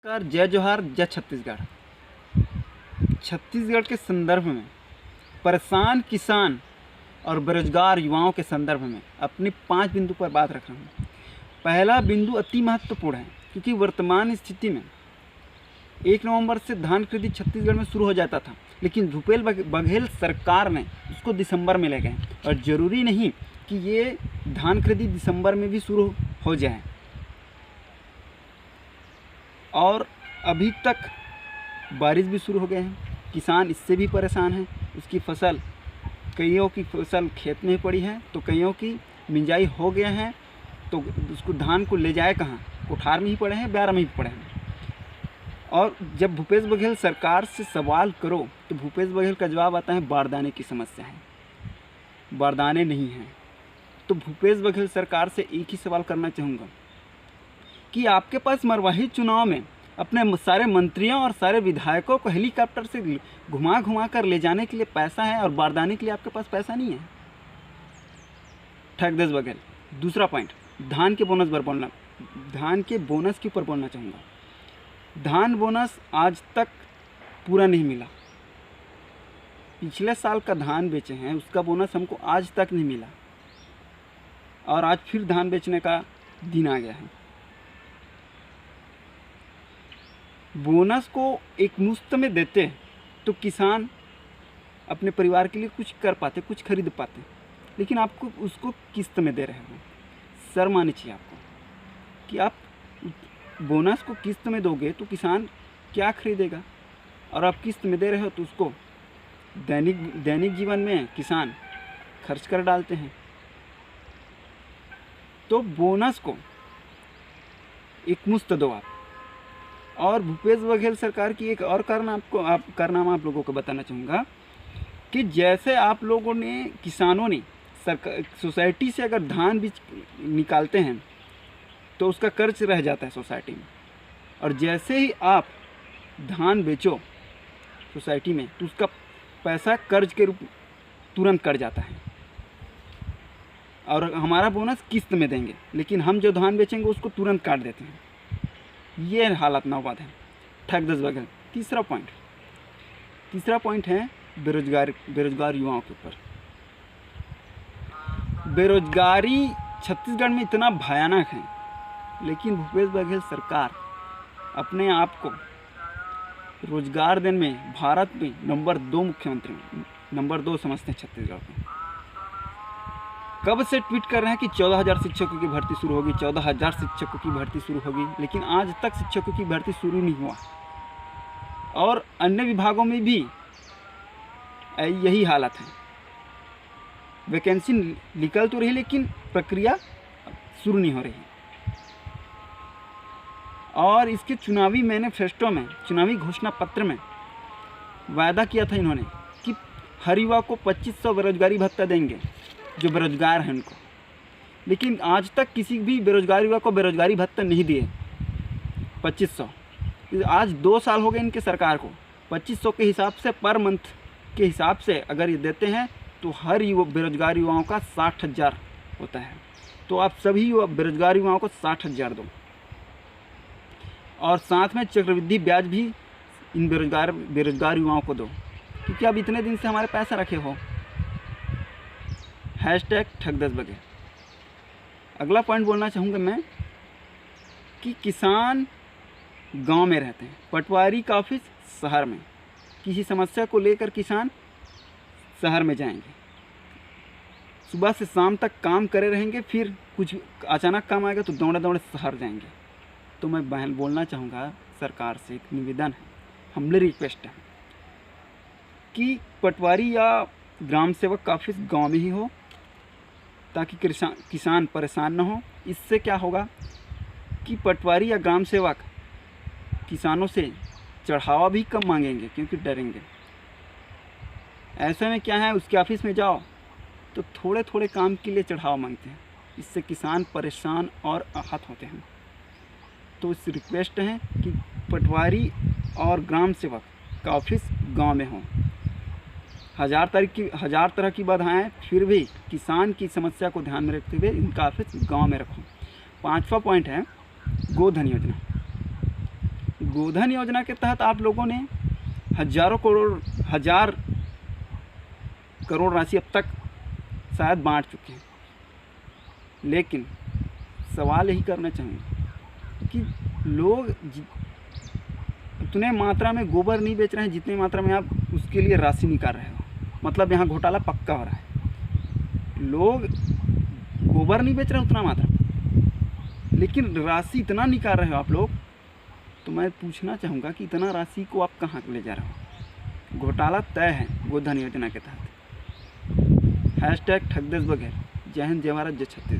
नमस्कार, जय जोहार, जय छत्तीसगढ़। छत्तीसगढ़ के संदर्भ में परेशान किसान और बेरोजगार युवाओं के संदर्भ में अपने 5 बिंदु पर बात रख रहा हूँ। पहला बिंदु अति महत्वपूर्ण है क्योंकि वर्तमान स्थिति में 1 नवंबर से धान खरीदी छत्तीसगढ़ में शुरू हो जाता था, लेकिन भूपेश बघेल सरकार ने उसको दिसंबर में ले गए और ज़रूरी नहीं कि ये धान खरीदी दिसंबर में भी शुरू हो जाए। और अभी तक बारिश भी शुरू हो गए हैं, किसान इससे भी परेशान हैं। उसकी फसल, कईयों की फसल खेत में ही पड़ी है तो कईयों की मिंजाई हो गया है, तो उसको धान को ले जाए कहाँ, कोठार में ही पड़े हैं, ब्यारा में ही पड़े हैं। और जब भूपेश बघेल सरकार से सवाल करो तो भूपेश बघेल का जवाब आता है बारदाने की समस्या है, बारदाने नहीं हैं। तो भूपेश बघेल सरकार से एक ही सवाल करना चाहूँगा कि आपके पास मरवाही चुनाव में अपने सारे मंत्रियों और सारे विधायकों को हेलीकॉप्टर से घुमा घुमा कर ले जाने के लिए पैसा है और बारदाने के लिए आपके पास पैसा नहीं है। ठगदेश बघेल। दूसरा पॉइंट, धान के बोनस पर बोलना, धान के बोनस के ऊपर बोलना चाहूँगा। धान बोनस आज तक पूरा नहीं मिला। पिछले साल का धान बेचे हैं उसका बोनस हमको आज तक नहीं मिला और आज फिर धान बेचने का दिन आ गया है। बोनस को एक मुश्त में देते तो किसान अपने परिवार के लिए कुछ कर पाते, कुछ खरीद पाते, लेकिन आपको उसको किस्त में दे रहे हो। शर्म आनी चाहिए आपको कि आप बोनस को किस्त में दोगे तो किसान क्या खरीदेगा, और आप किस्त में दे रहे हो तो उसको दैनिक जीवन में किसान खर्च कर डालते हैं। तो बोनस को एक मुश्त दो आप। और भूपेश बघेल सरकार की एक और कारनामा आप लोगों को बताना चाहूँगा कि जैसे आप लोगों ने, किसानों ने सरकार सोसाइटी से अगर धान बीज निकालते हैं तो उसका कर्ज रह जाता है सोसाइटी में, और जैसे ही आप धान बेचो सोसाइटी में तो उसका पैसा कर्ज के रूप तुरंत कट जाता है। और हमारा बोनस किस्त में देंगे, लेकिन हम जो धान बेचेंगे उसको तुरंत काट देते हैं। ये हालत नौबत है ठगदेश बघेल। तीसरा पॉइंट है बेरोजगार युवाओं के ऊपर। बेरोजगारी छत्तीसगढ़ में इतना भयानक है, लेकिन भूपेश बघेल सरकार अपने आप को रोजगार देने में भारत में नंबर 2 मुख्यमंत्री, नंबर 2 समझते हैं छत्तीसगढ़ को। कब से ट्वीट कर रहे हैं कि 14,000 शिक्षकों की भर्ती शुरू होगी, 14,000 शिक्षकों की भर्ती शुरू होगी, लेकिन आज तक शिक्षकों की भर्ती शुरू नहीं हुआ। और अन्य विभागों में भी यही हालत है। वैकेंसी निकल तो रही लेकिन प्रक्रिया शुरू नहीं हो रही। और इसके चुनावी मैनिफेस्टो में, चुनावी घोषणा पत्र में वायदा किया था इन्होंने कि हर युवा को 2500 बेरोजगारी भत्ता देंगे जो बेरोजगार हैं उनको, लेकिन आज तक किसी भी बेरोजगार युवा को बेरोजगारी भत्ता नहीं दिए 2500। आज 2 साल हो गए इनके सरकार को। 2500 के हिसाब से पर मंथ के हिसाब से अगर ये देते हैं तो हर बेरोजगार युवाओं का 60,000 होता है। तो आप सभी बेरोजगार युवाओं को 60,000 दो, और साथ में चक्रवृद्धि ब्याज भी इन बेरोजगार युवाओं को दो, क्योंकि अब इतने दिन से हमारे पैसा रखे हो। #ठगदेश बघेल। अगला पॉइंट बोलना चाहूँगा मैं कि किसान गांव में रहते हैं, पटवारी का ऑफिस शहर में। किसी समस्या को लेकर किसान शहर में जाएंगे, सुबह से शाम तक काम करे रहेंगे, फिर कुछ अचानक काम आएगा तो दौड़े दौड़े शहर जाएंगे। तो मैं बोलना चाहूँगा सरकार से, एक निवेदन है, हम्बल रिक्वेस्ट है कि पटवारी या ग्राम सेवक का ऑफिस गाँव में ही हो ताकि किसान परेशान न हो। इससे क्या होगा कि पटवारी या ग्राम सेवक किसानों से चढ़ावा भी कम मांगेंगे क्योंकि डरेंगे। ऐसे में क्या है, उसके ऑफिस में जाओ तो थोड़े थोड़े काम के लिए चढ़ावा मांगते हैं, इससे किसान परेशान और आहत होते हैं। तो इस रिक्वेस्ट है कि पटवारी और ग्राम सेवक का ऑफिस गाँव में हो। हजार तरह की बाधाएं, फिर भी किसान की समस्या को ध्यान में रखते हुए इनका ऑफिस गांव में रखो। 5वां पॉइंट है गोधन योजना। गोधन योजना के तहत आप लोगों ने हजार करोड़ राशि अब तक शायद बांट चुके हैं, लेकिन सवाल यही करना चाहूँगा कि लोग उतने मात्रा में गोबर नहीं बेच रहे हैं जितनी मात्रा में आप उसके लिए राशि निकाल रहे हो। मतलब यहाँ घोटाला पक्का हो रहा है। लोग गोबर नहीं बेच रहे उतना मात्रा, लेकिन राशि इतना निकाल रहे हो आप लोग। तो मैं पूछना चाहूँगा कि इतना राशि को आप कहाँ ले जा रहे हो? घोटाला तय है गोधन योजना के तहत। #ठग देश बघेल। जय हिंद, जय भारत, जय छत्तीसगढ़।